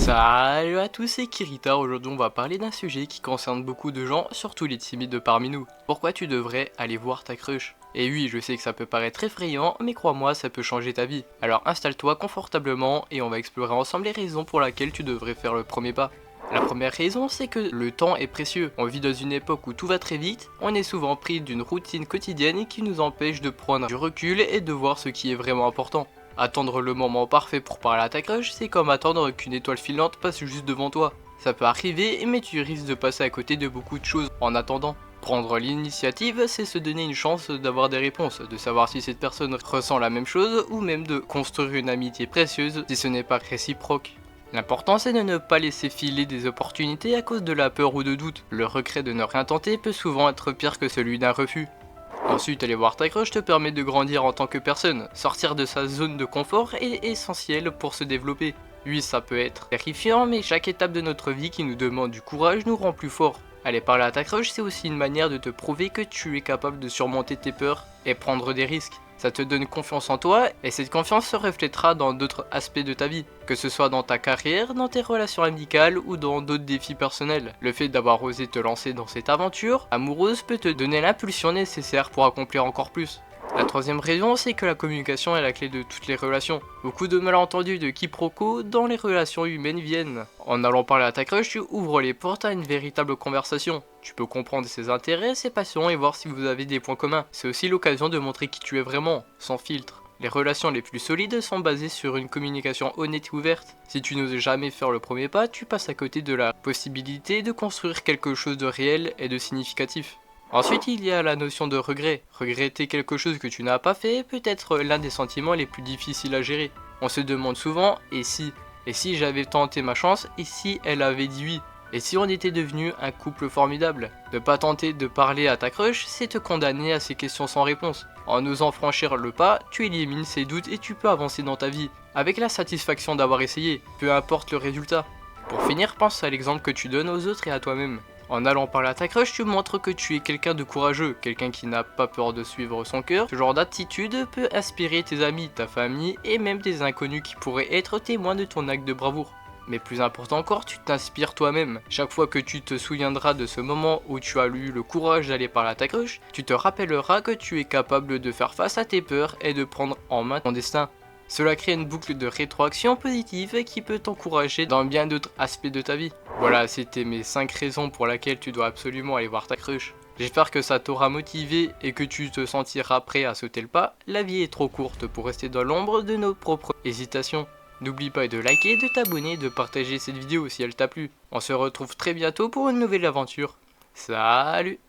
Salut à tous, c'est Kirita. Aujourd'hui on va parler d'un sujet qui concerne beaucoup de gens, surtout les timides parmi nous. Pourquoi tu devrais aller voir ta crush? Et oui, je sais que ça peut paraître effrayant, mais crois-moi, ça peut changer ta vie. Alors installe-toi confortablement et on va explorer ensemble les raisons pour lesquelles tu devrais faire le premier pas. La première raison, c'est que le temps est précieux. On vit dans une époque où tout va très vite, on est souvent pris d'une routine quotidienne qui nous empêche de prendre du recul et de voir ce qui est vraiment important. Attendre le moment parfait pour parler à ta crush, c'est comme attendre qu'une étoile filante passe juste devant toi. Ça peut arriver, mais tu risques de passer à côté de beaucoup de choses en attendant. Prendre l'initiative, c'est se donner une chance d'avoir des réponses, de savoir si cette personne ressent la même chose ou même de construire une amitié précieuse si ce n'est pas réciproque. L'important c'est de ne pas laisser filer des opportunités à cause de la peur ou de doute. Le regret de ne rien tenter peut souvent être pire que celui d'un refus. Ensuite, aller voir ta crush te permet de grandir en tant que personne. Sortir de sa zone de confort est essentiel pour se développer. Oui, ça peut être terrifiant, mais chaque étape de notre vie qui nous demande du courage nous rend plus forts. Aller parler à ta crush, c'est aussi une manière de te prouver que tu es capable de surmonter tes peurs et prendre des risques. Ça te donne confiance en toi et cette confiance se reflètera dans d'autres aspects de ta vie, que ce soit dans ta carrière, dans tes relations amicales ou dans d'autres défis personnels. Le fait d'avoir osé te lancer dans cette aventure amoureuse peut te donner l'impulsion nécessaire pour accomplir encore plus. La troisième raison, c'est que la communication est la clé de toutes les relations. Beaucoup de malentendus de quiproquos dans les relations humaines viennent. En allant parler à ta crush, tu ouvres les portes à une véritable conversation. Tu peux comprendre ses intérêts, ses passions et voir si vous avez des points communs. C'est aussi l'occasion de montrer qui tu es vraiment, sans filtre. Les relations les plus solides sont basées sur une communication honnête et ouverte. Si tu n'oses jamais faire le premier pas, tu passes à côté de la possibilité de construire quelque chose de réel et de significatif. Ensuite, il y a la notion de regret. Regretter quelque chose que tu n'as pas fait peut être l'un des sentiments les plus difficiles à gérer. On se demande souvent « et si ?» Et si j'avais tenté ma chance? Et si elle avait dit oui? Et si on était devenu un couple formidable? Ne pas tenter de parler à ta crush, c'est te condamner à ces questions sans réponse. En osant franchir le pas, tu élimines ces doutes et tu peux avancer dans ta vie, avec la satisfaction d'avoir essayé, peu importe le résultat. Pour finir, pense à l'exemple que tu donnes aux autres et à toi-même. En allant parler à ta crush, tu montres que tu es quelqu'un de courageux, quelqu'un qui n'a pas peur de suivre son cœur. Ce genre d'attitude peut inspirer tes amis, ta famille et même des inconnus qui pourraient être témoins de ton acte de bravoure. Mais plus important encore, tu t'inspires toi-même. Chaque fois que tu te souviendras de ce moment où tu as eu le courage d'aller parler à ta crush, tu te rappelleras que tu es capable de faire face à tes peurs et de prendre en main ton destin. Cela crée une boucle de rétroaction positive qui peut t'encourager dans bien d'autres aspects de ta vie. Voilà, c'était mes 5 raisons pour lesquelles tu dois absolument aller voir ta crush. J'espère que ça t'aura motivé et que tu te sentiras prêt à sauter le pas. La vie est trop courte pour rester dans l'ombre de nos propres hésitations. N'oublie pas de liker, de t'abonner, de partager cette vidéo si elle t'a plu. On se retrouve très bientôt pour une nouvelle aventure. Salut!